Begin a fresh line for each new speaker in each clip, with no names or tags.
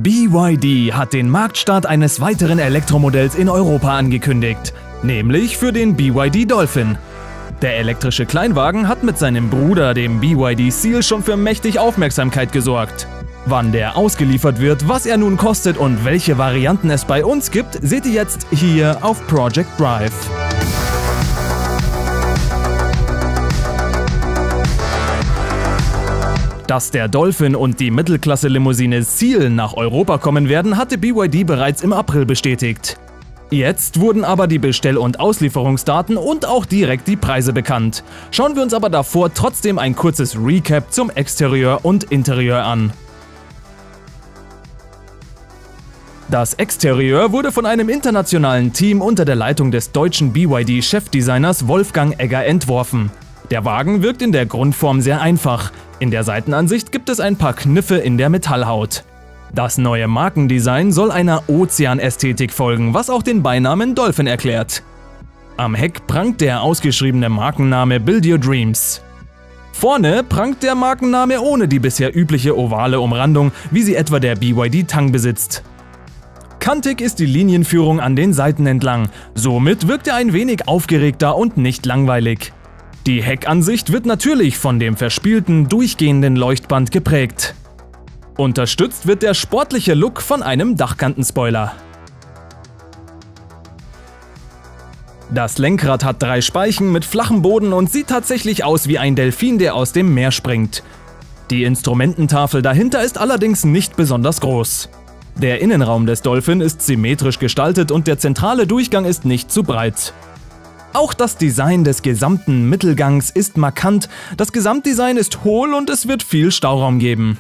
BYD hat den Marktstart eines weiteren Elektromodells in Europa angekündigt, nämlich für den BYD Dolphin. Der elektrische Kleinwagen hat mit seinem Bruder, dem BYD Seal, schon für mächtig Aufmerksamkeit gesorgt. Wann der ausgeliefert wird, was er nun kostet und welche Varianten es bei uns gibt, seht ihr jetzt hier auf Project Drive. Dass der Dolphin und die Mittelklasse-Limousine Seal nach Europa kommen werden, hatte BYD bereits im April bestätigt. Jetzt wurden aber die Bestell- und Auslieferungsdaten und auch direkt die Preise bekannt. Schauen wir uns aber davor trotzdem ein kurzes Recap zum Exterieur und Interieur an. Das Exterieur wurde von einem internationalen Team unter der Leitung des deutschen BYD-Chefdesigners Wolfgang Egger entworfen. Der Wagen wirkt in der Grundform sehr einfach. In der Seitenansicht gibt es ein paar Kniffe in der Metallhaut. Das neue Markendesign soll einer Ozeanästhetik folgen, was auch den Beinamen Dolphin erklärt. Am Heck prangt der ausgeschriebene Markenname Build Your Dreams. Vorne prangt der Markenname ohne die bisher übliche ovale Umrandung, wie sie etwa der BYD Tang besitzt. Kantig ist die Linienführung an den Seiten entlang, somit wirkt er ein wenig aufgeregter und nicht langweilig. Die Heckansicht wird natürlich von dem verspielten, durchgehenden Leuchtband geprägt. Unterstützt wird der sportliche Look von einem Dachkantenspoiler. Das Lenkrad hat 3 Speichen mit flachem Boden und sieht tatsächlich aus wie ein Delfin, der aus dem Meer springt. Die Instrumententafel dahinter ist allerdings nicht besonders groß. Der Innenraum des Dolphin ist symmetrisch gestaltet und der zentrale Durchgang ist nicht zu breit. Auch das Design des gesamten Mittelgangs ist markant, das Gesamtdesign ist hohl und es wird viel Stauraum geben.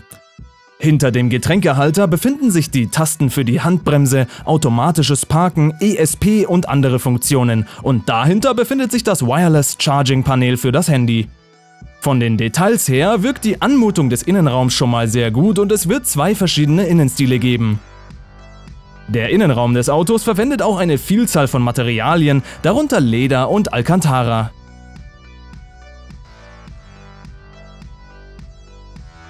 Hinter dem Getränkehalter befinden sich die Tasten für die Handbremse, automatisches Parken, ESP und andere Funktionen und dahinter befindet sich das Wireless Charging Panel für das Handy. Von den Details her wirkt die Anmutung des Innenraums schon mal sehr gut und es wird 2 verschiedene Innenstile geben. Der Innenraum des Autos verwendet auch eine Vielzahl von Materialien, darunter Leder und Alcantara.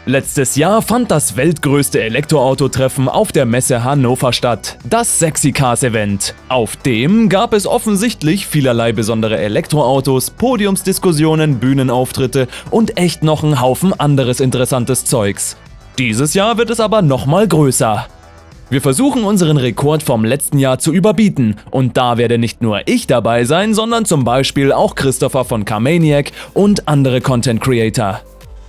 Letztes Jahr fand das weltgrößte Elektroautotreffen auf der Messe Hannover statt, das Sexy Cars Event. Auf dem gab es offensichtlich vielerlei besondere Elektroautos, Podiumsdiskussionen, Bühnenauftritte und echt noch einen Haufen anderes interessantes Zeugs. Dieses Jahr wird es aber nochmal größer. Wir versuchen unseren Rekord vom letzten Jahr zu überbieten und da werde nicht nur ich dabei sein, sondern zum Beispiel auch Christopher von Carmaniac und andere Content Creator.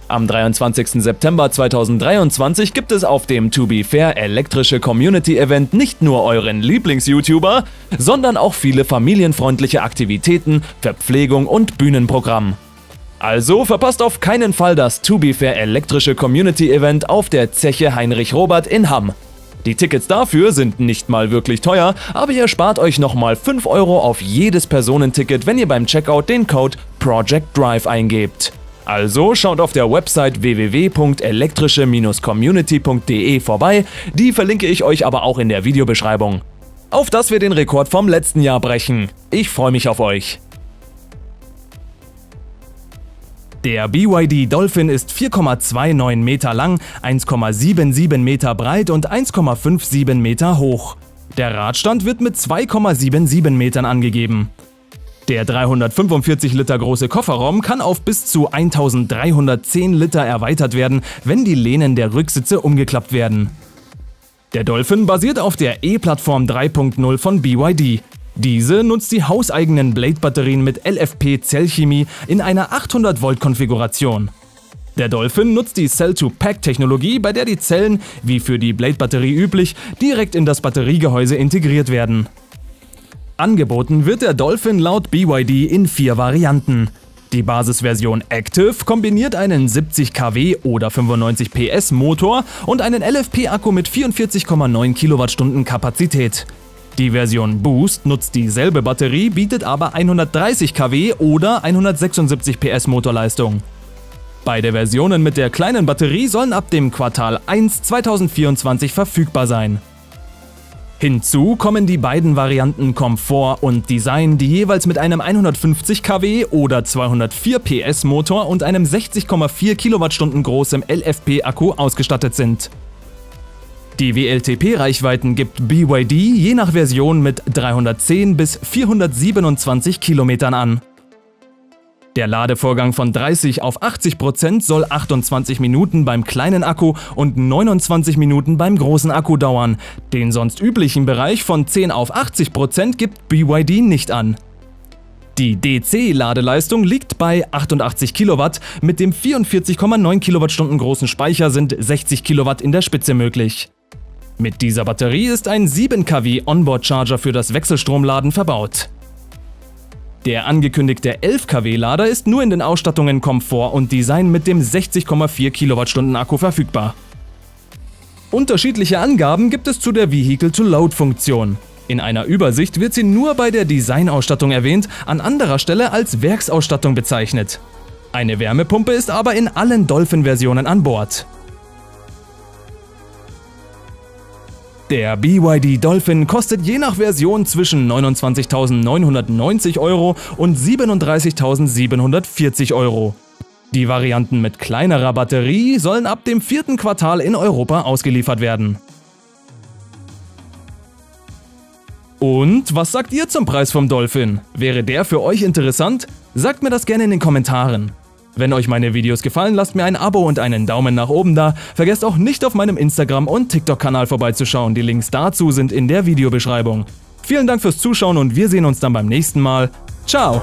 Am 23. September 2023 gibt es auf dem To Be Fair elektrische Community Event nicht nur euren Lieblings-YouTuber, sondern auch viele familienfreundliche Aktivitäten, Verpflegung und Bühnenprogramm. Also verpasst auf keinen Fall das To Be Fair elektrische Community Event auf der Zeche Heinrich Robert in Hamm. Die Tickets dafür sind nicht mal wirklich teuer, aber ihr spart euch nochmal 5 € auf jedes Personenticket, wenn ihr beim Checkout den Code Project Drive eingebt. Also schaut auf der Website www.elektrische-community.de vorbei, die verlinke ich euch aber auch in der Videobeschreibung. Auf dass wir den Rekord vom letzten Jahr brechen. Ich freue mich auf euch. Der BYD Dolphin ist 4,29 Meter lang, 1,77 Meter breit und 1,57 Meter hoch. Der Radstand wird mit 2,77 Metern angegeben. Der 345 Liter große Kofferraum kann auf bis zu 1310 Liter erweitert werden, wenn die Lehnen der Rücksitze umgeklappt werden. Der Dolphin basiert auf der E-Plattform 3.0 von BYD. Diese nutzt die hauseigenen Blade-Batterien mit LFP-Zellchemie in einer 800-Volt-Konfiguration. Der Dolphin nutzt die Cell-to-Pack-Technologie, bei der die Zellen, wie für die Blade-Batterie üblich, direkt in das Batteriegehäuse integriert werden. Angeboten wird der Dolphin laut BYD in 4 Varianten. Die Basisversion Active kombiniert einen 70 kW oder 95 PS Motor und einen LFP-Akku mit 44,9 Kilowattstunden Kapazität. Die Version Boost nutzt dieselbe Batterie, bietet aber 130 kW oder 176 PS Motorleistung. Beide Versionen mit der kleinen Batterie sollen ab dem Quartal 1 2024 verfügbar sein. Hinzu kommen die beiden Varianten Komfort und Design, die jeweils mit einem 150 kW oder 204 PS Motor und einem 60,4 Kilowattstunden großem LFP-Akku ausgestattet sind. Die WLTP-Reichweiten gibt BYD je nach Version mit 310 bis 427 Kilometern an. Der Ladevorgang von 30 auf 80% soll 28 Minuten beim kleinen Akku und 29 Minuten beim großen Akku dauern. Den sonst üblichen Bereich von 10 auf 80% gibt BYD nicht an. Die DC-Ladeleistung liegt bei 88 Kilowatt, mit dem 44,9 Kilowattstunden großen Speicher sind 60 Kilowatt in der Spitze möglich. Mit dieser Batterie ist ein 7 kW Onboard-Charger für das Wechselstromladen verbaut. Der angekündigte 11 kW Lader ist nur in den Ausstattungen Komfort und Design mit dem 60,4 Kilowattstunden Akku verfügbar. Unterschiedliche Angaben gibt es zu der Vehicle-to-Load-Funktion. In einer Übersicht wird sie nur bei der Designausstattung erwähnt, an anderer Stelle als Werksausstattung bezeichnet. Eine Wärmepumpe ist aber in allen Dolphin-Versionen an Bord. Der BYD Dolphin kostet je nach Version zwischen 29.990 € und 37.740 €. Die Varianten mit kleinerer Batterie sollen ab dem 4. Quartal in Europa ausgeliefert werden. Und was sagt ihr zum Preis vom Dolphin? Wäre der für euch interessant? Sagt mir das gerne in den Kommentaren. Wenn euch meine Videos gefallen, lasst mir ein Abo und einen Daumen nach oben da. Vergesst auch nicht auf meinem Instagram- und TikTok-Kanal vorbeizuschauen. Die Links dazu sind in der Videobeschreibung. Vielen Dank fürs Zuschauen und wir sehen uns dann beim nächsten Mal. Ciao!